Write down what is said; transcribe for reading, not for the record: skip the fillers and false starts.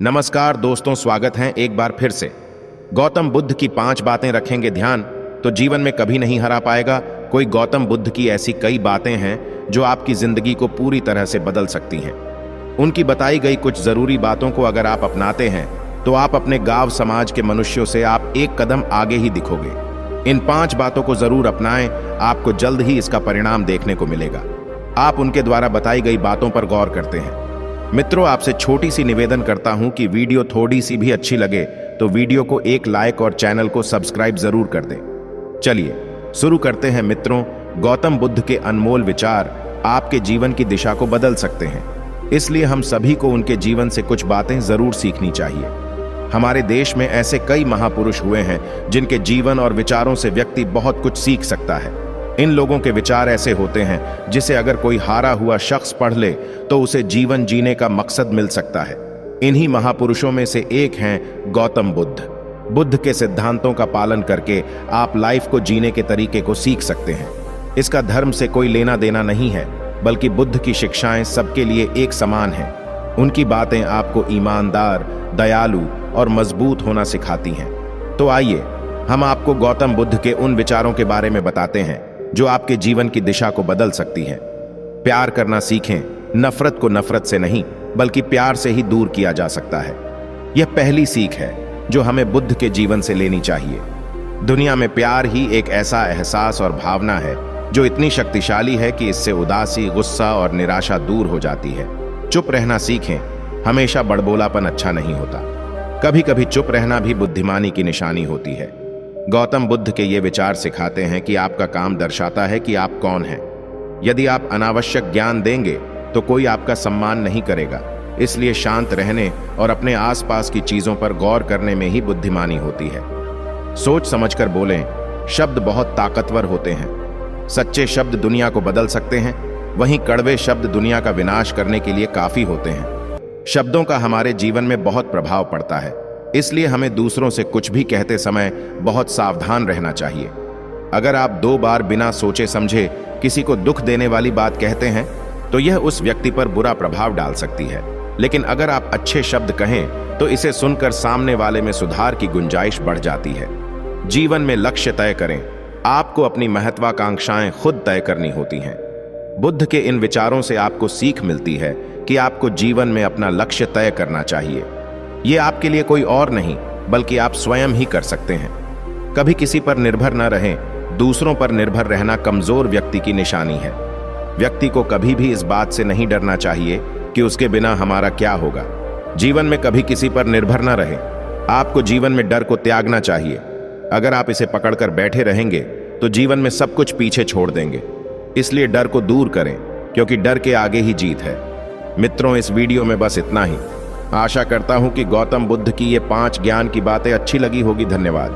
नमस्कार दोस्तों, स्वागत है एक बार फिर से। गौतम बुद्ध की 5 बातें रखेंगे ध्यान तो जीवन में कभी नहीं हरा पाएगा कोई। गौतम बुद्ध की ऐसी कई बातें हैं जो आपकी जिंदगी को पूरी तरह से बदल सकती हैं। उनकी बताई गई कुछ जरूरी बातों को अगर आप अपनाते हैं तो आप अपने गांव समाज के मनुष्यों से आप एक कदम आगे ही दिखोगे। इन 5 बातों को जरूर अपनाएं, आपको जल्द ही इसका परिणाम देखने को मिलेगा। आप उनके द्वारा बताई गई बातों पर गौर करते हैं। मित्रों, आपसे छोटी सी निवेदन करता हूं कि वीडियो थोड़ी सी भी अच्छी लगे तो वीडियो को एक लाइक और चैनल को सब्सक्राइब जरूर कर दें। चलिए शुरू करते हैं मित्रों। गौतम बुद्ध के अनमोल विचार आपके जीवन की दिशा को बदल सकते हैं, इसलिए हम सभी को उनके जीवन से कुछ बातें जरूर सीखनी चाहिए। हमारे देश में ऐसे कई महापुरुष हुए हैं जिनके जीवन और विचारों से व्यक्ति बहुत कुछ सीख सकता है। इन लोगों के विचार ऐसे होते हैं जिसे अगर कोई हारा हुआ शख्स पढ़ ले तो उसे जीवन जीने का मकसद मिल सकता है। इन्हीं महापुरुषों में से एक हैं गौतम बुद्ध। बुद्ध के सिद्धांतों का पालन करके आप लाइफ को जीने के तरीके को सीख सकते हैं। इसका धर्म से कोई लेना देना नहीं है, बल्कि बुद्ध की शिक्षाएं सबके लिए एक समान हैं। उनकी बातें आपको ईमानदार, दयालु और मजबूत होना सिखाती हैं। तो आइए हम आपको गौतम बुद्ध के उन विचारों के बारे में बताते हैं जो आपके जीवन की दिशा को बदल सकती हैं। प्यार करना सीखें। नफरत को नफरत से नहीं बल्कि प्यार से ही दूर किया जा सकता है। यह पहली सीख है जो हमें बुद्ध के जीवन से लेनी चाहिए। दुनिया में प्यार ही एक ऐसा एहसास और भावना है जो इतनी शक्तिशाली है कि इससे उदासी, गुस्सा और निराशा दूर हो जाती है। चुप रहना सीखें। हमेशा बड़बोलापन अच्छा नहीं होता। कभी कभी चुप रहना भी बुद्धिमानी की निशानी होती है। गौतम बुद्ध के ये विचार सिखाते हैं कि आपका काम दर्शाता है कि आप कौन हैं। यदि आप अनावश्यक ज्ञान देंगे तो कोई आपका सम्मान नहीं करेगा। इसलिए शांत रहने और अपने आसपास की चीजों पर गौर करने में ही बुद्धिमानी होती है। सोच समझकर बोलें। शब्द बहुत ताकतवर होते हैं। सच्चे शब्द दुनिया को बदल सकते हैं, वहीं कड़वे शब्द दुनिया का विनाश करने के लिए काफी होते हैं। शब्दों का हमारे जीवन में बहुत प्रभाव पड़ता है, इसलिए हमें दूसरों से कुछ भी कहते समय बहुत सावधान रहना चाहिए। अगर आप 2 बार बिना सोचे समझे किसी को दुख देने वाली बात कहते हैं तो यह उस व्यक्ति पर बुरा प्रभाव डाल सकती है। लेकिन अगर आप अच्छे शब्द कहें तो इसे सुनकर सामने वाले में सुधार की गुंजाइश बढ़ जाती है। जीवन में लक्ष्य तय करें। आपको अपनी महत्वाकांक्षाएं खुद तय करनी होती हैं। बुद्ध के इन विचारों से आपको सीख मिलती है कि आपको जीवन में अपना लक्ष्य तय करना चाहिए। ये आपके लिए कोई और नहीं बल्कि आप स्वयं ही कर सकते हैं। कभी किसी पर निर्भर न रहें। दूसरों पर निर्भर रहना कमजोर व्यक्ति की निशानी है। व्यक्ति को कभी भी इस बात से नहीं डरना चाहिए कि उसके बिना हमारा क्या होगा। जीवन में कभी किसी पर निर्भर न रहें। आपको जीवन में डर को त्यागना चाहिए। अगर आप इसे पकड़कर बैठे रहेंगे तो जीवन में सब कुछ पीछे छोड़ देंगे। इसलिए डर को दूर करें, क्योंकि डर के आगे ही जीत है। मित्रों, इस वीडियो में बस इतना ही। आशा करता हूं कि गौतम बुद्ध की ये 5 ज्ञान की बातें अच्छी लगी होगी। धन्यवाद।